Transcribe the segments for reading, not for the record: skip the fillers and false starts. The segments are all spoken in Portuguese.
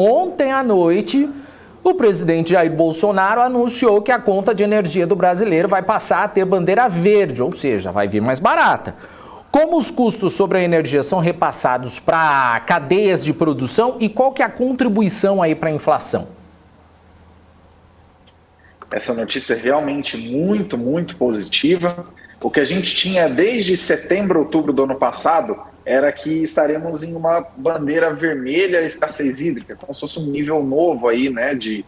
Ontem à noite, o presidente Jair Bolsonaro anunciou que a conta de energia do brasileiro vai passar a ter bandeira verde, ou seja, vai vir mais barata. Como os custos sobre a energia são repassados para cadeias de produção e qual que é a contribuição aí para a inflação? Essa notícia é realmente muito positiva. O que a gente tinha desde setembro, outubro do ano passado era que estaremos em uma bandeira vermelha escassez hídrica, como se fosse um nível novo aí, né, de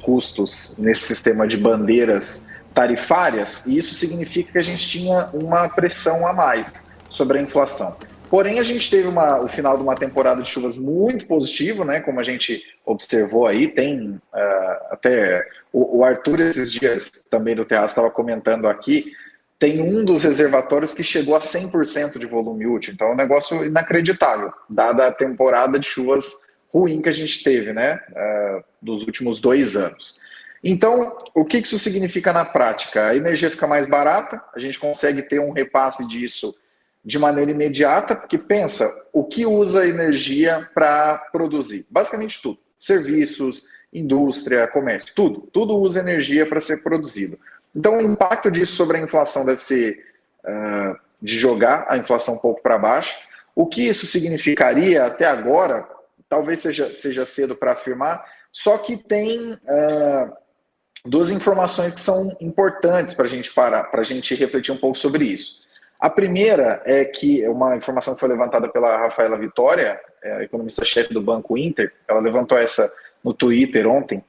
custos nesse sistema de bandeiras tarifárias, e isso significa que a gente tinha uma pressão a mais sobre a inflação. Porém, a gente teve o final de uma temporada de chuvas muito positivo, né? Como a gente observou aí, tem até o Arthur esses dias também do Terraço estava comentando aqui, tem um dos reservatórios que chegou a 100% de volume útil, então é um negócio inacreditável, dada a temporada de chuvas ruim que a gente teve, né? Dos últimos 2 anos. Então, o que isso significa na prática? A energia fica mais barata, a gente consegue ter um repasse disso de maneira imediata, porque pensa, o que usa energia para produzir? Basicamente tudo. Serviços, indústria, comércio, tudo usa energia para ser produzido. Então o impacto disso sobre a inflação deve ser de jogar a inflação um pouco para baixo. O que isso significaria até agora, talvez seja cedo para afirmar, só que tem 2 informações que são importantes para a gente refletir um pouco sobre isso. A primeira é que uma informação que foi levantada pela Rafaela Vitória, economista-chefe do Banco Inter, ela levantou essa no Twitter ontem.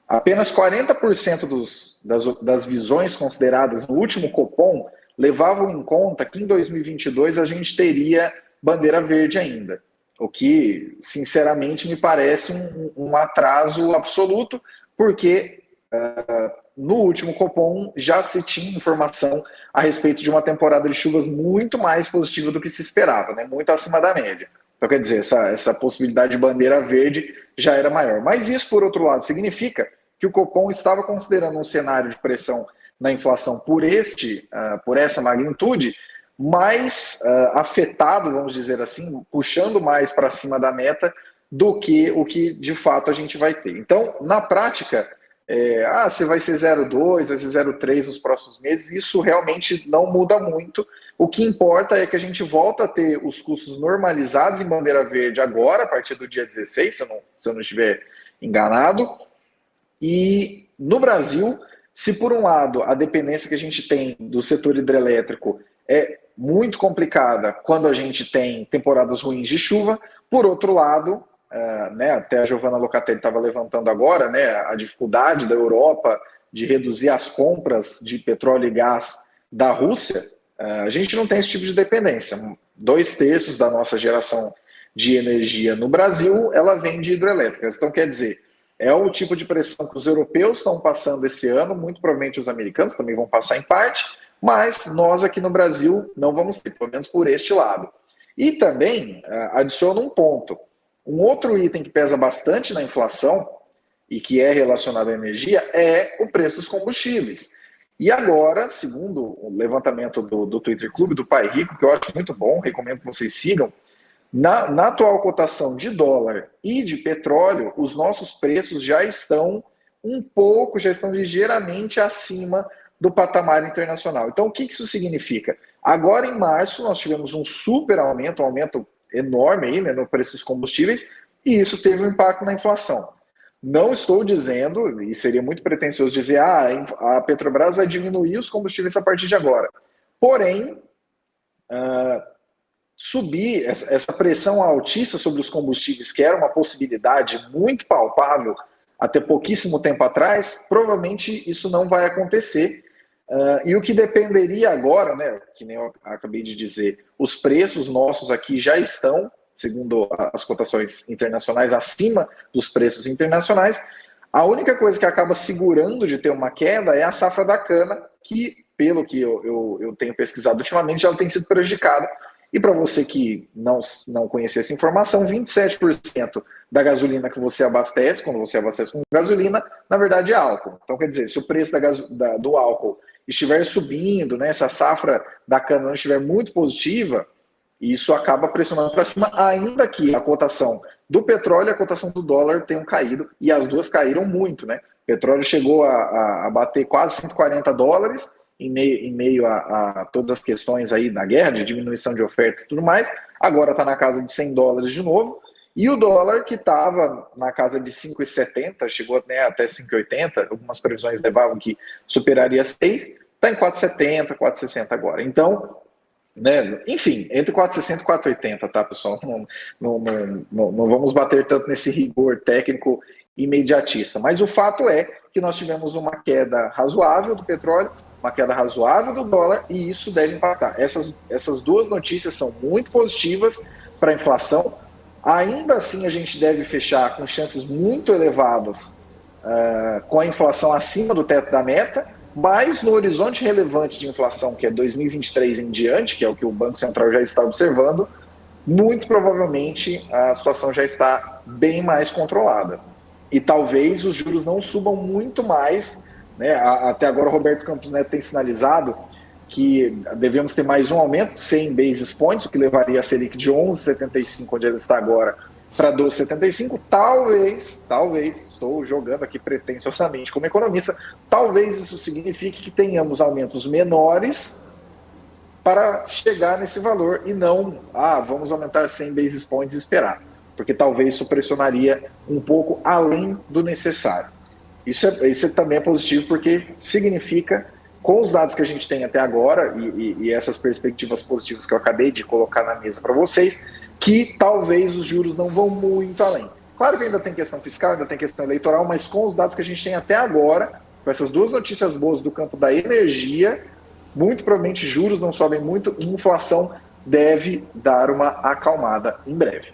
Apenas 40% das visões consideradas no último Copom levavam em conta que em 2022 a gente teria bandeira verde ainda, o que, sinceramente, me parece um atraso absoluto, porque no último Copom já se tinha informação a respeito de uma temporada de chuvas muito mais positiva do que se esperava, né? Muito acima da média. Então, quer dizer, essa possibilidade de bandeira verde já era maior. Mas isso, por outro lado, significa que o Copom estava considerando um cenário de pressão na inflação por essa magnitude, mais afetado, vamos dizer assim, puxando mais para cima da meta do que o que de fato a gente vai ter. Então, na prática, se vai ser 0,2, vai ser 0,3 nos próximos meses, isso realmente não muda muito. O que importa é que a gente volta a ter os custos normalizados em bandeira verde agora, a partir do dia 16, se eu não estiver enganado. E no Brasil, se por um lado a dependência que a gente tem do setor hidrelétrico é muito complicada quando a gente tem temporadas ruins de chuva, por outro lado, até a Giovanna Locatelli estava levantando agora, né, a dificuldade da Europa de reduzir as compras de petróleo e gás da Rússia, a gente não tem esse tipo de dependência. 2/3 da nossa geração de energia no Brasil, ela vem de hidrelétricas. Então, quer dizer, é o tipo de pressão que os europeus estão passando esse ano, muito provavelmente os americanos também vão passar em parte, mas nós aqui no Brasil não vamos ter, pelo menos por este lado. E também adiciona um ponto. Um outro item que pesa bastante na inflação e que é relacionado à energia é o preço dos combustíveis. E agora, segundo o levantamento do Twitter Clube do Pai Rico, que eu acho muito bom, recomendo que vocês sigam, na atual cotação de dólar e de petróleo, os nossos preços já estão ligeiramente acima do patamar internacional. Então, o que isso significa? Agora, em março, nós tivemos um super aumento, um aumento enorme aí, né, no preço dos combustíveis, e isso teve um impacto na inflação. Não estou dizendo, e seria muito pretensioso dizer, a Petrobras vai diminuir os combustíveis a partir de agora. Porém, subir essa pressão altíssima sobre os combustíveis, que era uma possibilidade muito palpável até pouquíssimo tempo atrás, provavelmente isso não vai acontecer. E o que dependeria agora, né, que nem eu acabei de dizer, os preços nossos aqui já estão, segundo as cotações internacionais, acima dos preços internacionais. A única coisa que acaba segurando de ter uma queda é a safra da cana, que, pelo que eu tenho pesquisado ultimamente, ela tem sido prejudicada. E para você que não conhecia essa informação, 27% da gasolina que você abastece, quando você abastece com gasolina, na verdade é álcool. Então, quer dizer, se o preço do álcool estiver subindo, né, se a safra da cana não estiver muito positiva, E isso acaba pressionando para cima, ainda que a cotação do petróleo e a cotação do dólar tenham caído, e as duas caíram muito, né? O petróleo chegou a bater quase $140 em meio a todas as questões aí da guerra, de diminuição de oferta e tudo mais. Agora está na casa de $100 de novo. E o dólar, que estava na casa de 5,70, chegou, né, até 5,80, algumas previsões levavam que superaria 6, está em 4,70, 4,60 agora. Então, né, enfim, entre 4,60 e 4,80, tá, pessoal? Não vamos bater tanto nesse rigor técnico imediatista. Mas o fato é que nós tivemos uma queda razoável do petróleo, uma queda razoável do dólar, e isso deve impactar. Essas duas notícias são muito positivas para a inflação. Ainda assim, a gente deve fechar com chances muito elevadas com a inflação acima do teto da meta, mas no horizonte relevante de inflação, que é 2023 em diante, que é o que o Banco Central já está observando, muito provavelmente a situação já está bem mais controlada. E talvez os juros não subam muito mais, né? Até agora o Roberto Campos Neto tem sinalizado que devemos ter mais um aumento de 100 basis points, o que levaria a Selic de 11,75, onde ela está agora, para 12,75. Talvez, estou jogando aqui pretensiosamente como economista, talvez isso signifique que tenhamos aumentos menores para chegar nesse valor e não, vamos aumentar 100 basis points e esperar, porque talvez isso pressionaria um pouco além do necessário. Isso também é positivo, porque significa, com os dados que a gente tem até agora e essas perspectivas positivas que eu acabei de colocar na mesa para vocês, que talvez os juros não vão muito além. Claro que ainda tem questão fiscal, ainda tem questão eleitoral, mas com os dados que a gente tem até agora, com essas duas notícias boas do campo da energia, muito provavelmente juros não sobem muito e inflação deve dar uma acalmada em breve.